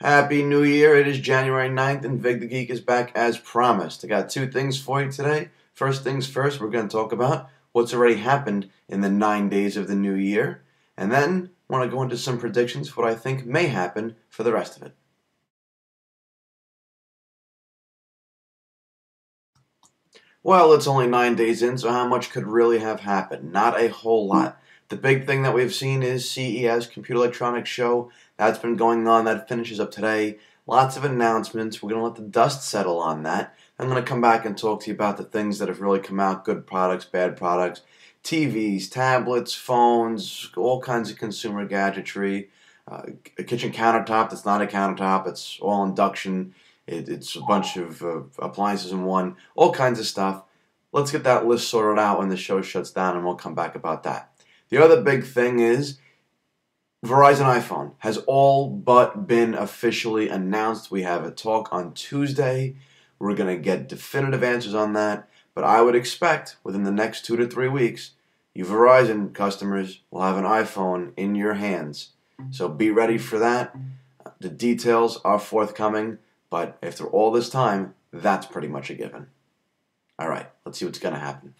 Happy New Year. It is January 9th and Vig the Geek is back as promised. I got two things for you today. First things first, we're going to talk about what's already happened in the 9 days of the new year. And then I want to go into some predictions for what I think may happen for the rest of it. Well, it's only 9 days in, so how much could really have happened? Not a whole lot. The big thing that we've seen is CES, Computer Electronics Show. That's been going on. That finishes up today. Lots of announcements. We're going to let the dust settle on that. I'm going to come back and talk to you about the things that have really come out, good products, bad products, TVs, tablets, phones, all kinds of consumer gadgetry, a kitchen countertop that's not a countertop. It's all induction. It's a bunch of appliances in one, all kinds of stuff. Let's get that list sorted out when the show shuts down, and we'll come back about that. The other big thing is Verizon iPhone has all but been officially announced. We have a talk on Tuesday. We're going to get definitive answers on that, but I would expect within the next 2 to 3 weeks, you Verizon customers will have an iPhone in your hands. So be ready for that. The details are forthcoming, but after all this time, that's pretty much a given. All right, let's see what's going to happen.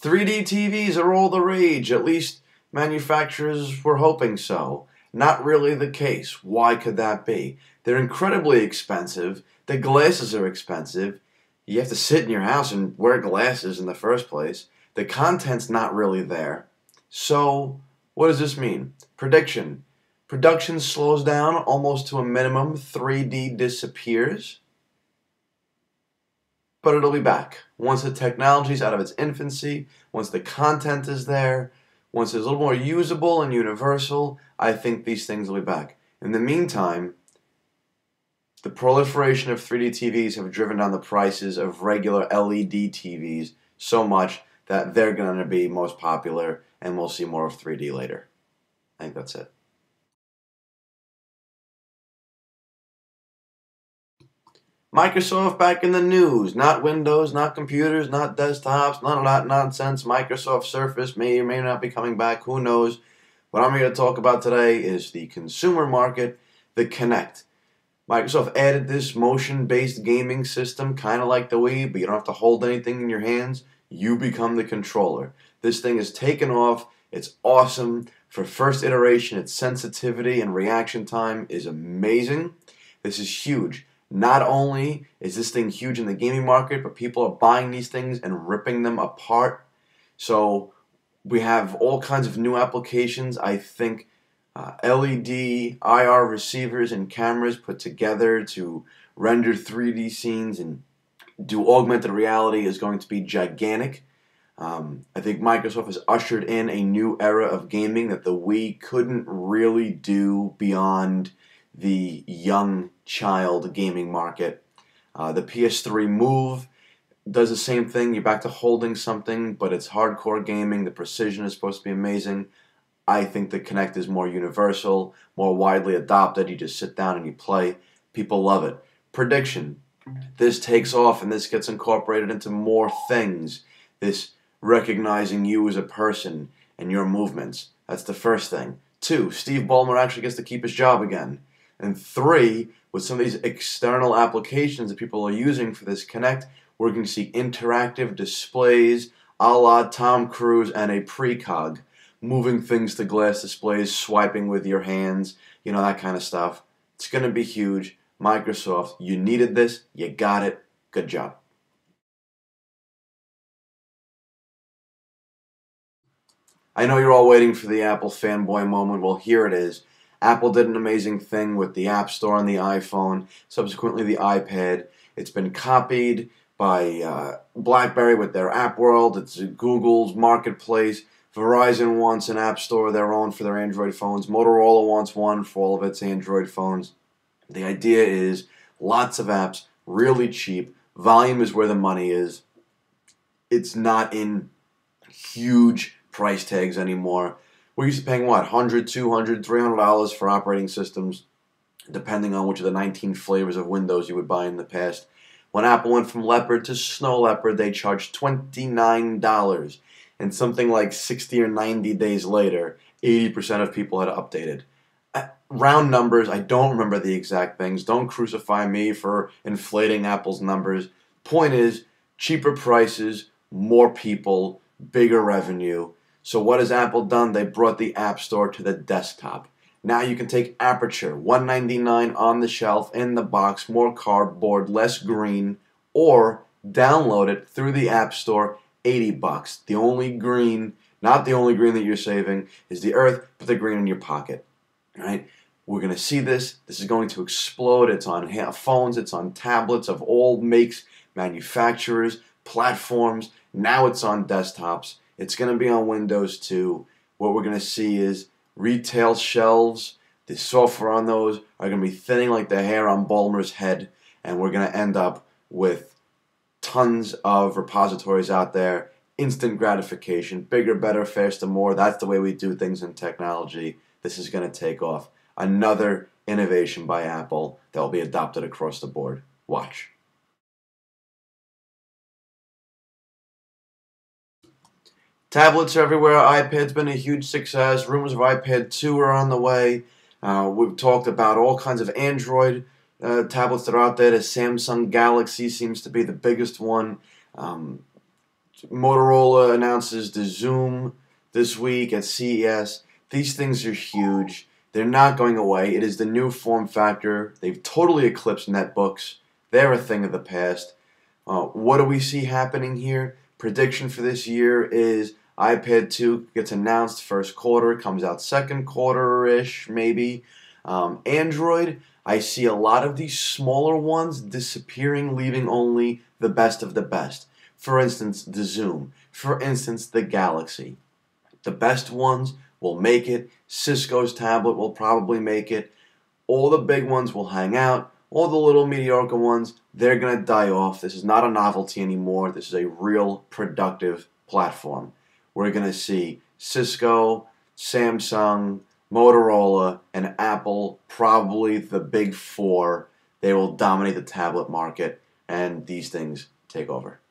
3D TVs are all the rage. At least manufacturers were hoping so. Not really the case. Why could that be? They're incredibly expensive. The glasses are expensive. You have to sit in your house and wear glasses in the first place. The content's not really there. So, what does this mean? Prediction. Production slows down almost to a minimum. 3D disappears. But it'll be back. Once the technology's out of its infancy, once the content is there, once it's a little more usable and universal, I think these things will be back. In the meantime, the proliferation of 3D TVs have driven down the prices of regular LED TVs so much that they're going to be most popular, and we'll see more of 3D later. I think that's it. Microsoft back in the news. Not Windows, not computers, not desktops, none of that nonsense. Microsoft Surface may or may not be coming back. Who knows? What I'm here to talk about today is the consumer market, the Kinect. Microsoft added this motion-based gaming system, kind of like the Wii, but you don't have to hold anything in your hands. You become the controller. This thing is taken off. It's awesome. For first iteration, its sensitivity and reaction time is amazing. This is huge. Not only is this thing huge in the gaming market, but people are buying these things and ripping them apart. So we have all kinds of new applications. I think LED, IR receivers and cameras put together to render 3D scenes and do augmented reality is going to be gigantic. I think Microsoft has ushered in a new era of gaming that the Wii couldn't really do beyond the young child gaming market. The PS3 Move does the same thing. You're back to holding something, but it's hardcore gaming. The precision is supposed to be amazing. I think the Kinect is more universal, more widely adopted. You just sit down and you play. People love it. Prediction. This takes off and this gets incorporated into more things. This recognizing you as a person and your movements. That's the first thing. 2, Steve Ballmer actually gets to keep his job again. And 3, with some of these external applications that people are using for this Kinect, we're going to see interactive displays a la Tom Cruise and a precog, moving things to glass displays, swiping with your hands, that kind of stuff. It's going to be huge. Microsoft, you needed this, you got it, good job. I know you're all waiting for the Apple fanboy moment. Well, here it is. Apple did an amazing thing with the App Store on the iPhone, subsequently the iPad. It's been copied by BlackBerry with their App World. It's Google's Marketplace. Verizon wants an App Store of their own for their Android phones. Motorola wants one for all of its Android phones. The idea is lots of apps, really cheap. Volume is where the money is. It's not in huge price tags anymore. We're used to paying, what, $100, $200, $300 for operating systems, depending on which of the 19 flavors of Windows you would buy in the past. When Apple went from Leopard to Snow Leopard, they charged $29. And something like 60 or 90 days later, 80% of people had updated. Round numbers, I don't remember the exact things. Don't crucify me for inflating Apple's numbers. Point is, cheaper prices, more people, bigger revenue. So what has Apple done? They brought the App Store to the desktop. Now you can take Aperture, $199 on the shelf, in the box, more cardboard, less green, or download it through the App Store, $80. The only green, not the only green that you're saving, is the earth, but the green in your pocket. Right? We're going to see this. This is going to explode. It's on phones. It's on tablets of all makes, manufacturers, platforms. Now it's on desktops. It's going to be on Windows too. What we're going to see is retail shelves. The software on those are going to be thinning like the hair on Ballmer's head. And we're going to end up with tons of repositories out there. Instant gratification. Bigger, better, faster, more. That's the way we do things in technology. This is going to take off. Another innovation by Apple that will be adopted across the board. Watch. Tablets are everywhere. iPad's been a huge success. Rumors of iPad 2 are on the way. We've talked about all kinds of Android tablets that are out there. The Samsung Galaxy seems to be the biggest one. Motorola announces the Zoom this week at CES. These things are huge. They're not going away. It is the new form factor. They've totally eclipsed netbooks. They're a thing of the past. What do we see happening here? Prediction for this year is iPad 2 gets announced first quarter, comes out second quarter-ish, maybe. Android, I see a lot of these smaller ones disappearing, leaving only the best of the best. For instance, the Zoom. For instance, the Galaxy. The best ones will make it. Cisco's tablet will probably make it. All the big ones will hang out. All the little mediocre ones, they're going to die off. This is not a novelty anymore. This is a real productive platform. We're going to see Cisco, Samsung, Motorola, and Apple, probably the big four. They will dominate the tablet market, and these things take over.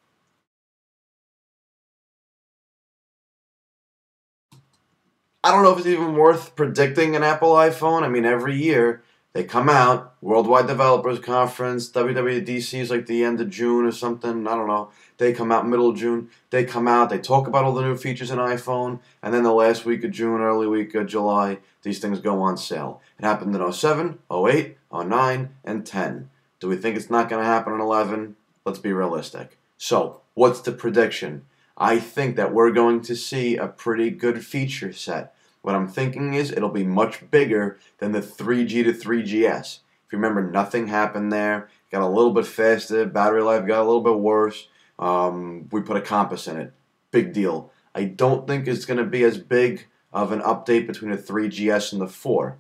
I don't know if it's even worth predicting an Apple iPhone. I mean, every year they come out, Worldwide Developers Conference, WWDC is like the end of June or something, I don't know. They come out middle of June. They come out, they talk about all the new features in iPhone, and then the last week of June, early week of July, these things go on sale. It happened in 07, 08, 09, and 10. Do we think it's not going to happen in 11? Let's be realistic. So, what's the prediction? I think that we're going to see a pretty good feature set. What I'm thinking is it'll be much bigger than the 3G to 3GS. If you remember, nothing happened there. Got a little bit faster. Battery life got a little bit worse. We put a compass in it. Big deal. I don't think it's going to be as big of an update between the 3GS and the 4.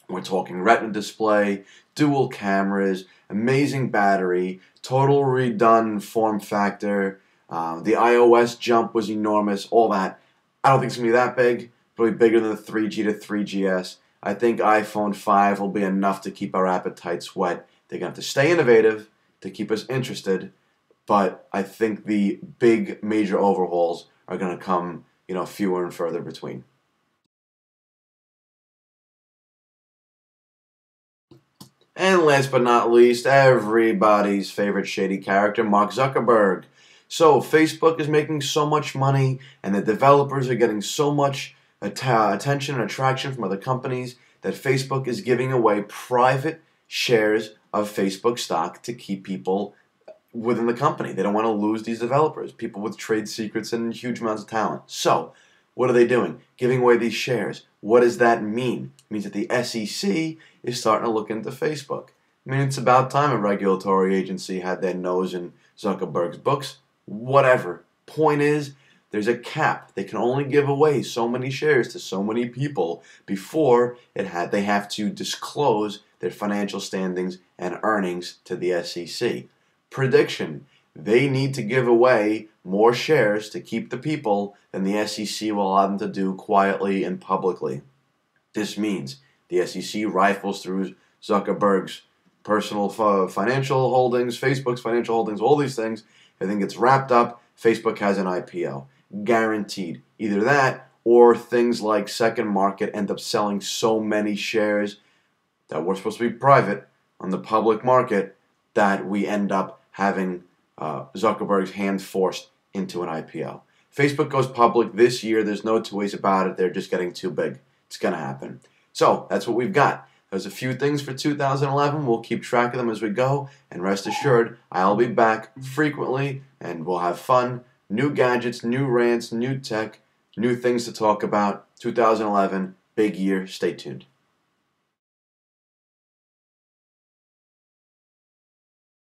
We're talking Retina display, dual cameras, amazing battery, total redone form factor. The iOS jump was enormous, all that. I don't think it's going to be that big. It'll be bigger than the 3G to 3GS. I think iPhone 5 will be enough to keep our appetites wet. They're going to have to stay innovative to keep us interested, but I think the big major overhauls are going to come, fewer and further between. And last but not least, everybody's favorite shady character, Mark Zuckerberg. So Facebook is making so much money, and the developers are getting so much attention and attraction from other companies that Facebook is giving away private shares of Facebook stock to keep people within the company. They don't want to lose these developers, people with trade secrets and huge amounts of talent. So, what are they doing? Giving away these shares. What does that mean? It means that the SEC is starting to look into Facebook. I mean, it's about time a regulatory agency had their nose in Zuckerberg's books. Whatever. Point is, there's a cap. They can only give away so many shares to so many people before they have to disclose their financial standings and earnings to the SEC. Prediction. They need to give away more shares to keep the people than the SEC will allow them to do quietly and publicly. This means the SEC rifles through Zuckerberg's personal financial holdings, Facebook's financial holdings, all these things. Everything gets wrapped up. Facebook has an IPO. Guaranteed. Either that or things like Second Market end up selling so many shares that were supposed to be private on the public market that we end up having Zuckerberg's hand forced into an IPO. Facebook goes public this year. There's no two ways about it. They're just getting too big. It's going to happen. So that's what we've got. There's a few things for 2011. We'll keep track of them as we go. And rest assured, I'll be back frequently and we'll have fun. New gadgets, new rants, new tech, new things to talk about. 2011, big year. Stay tuned.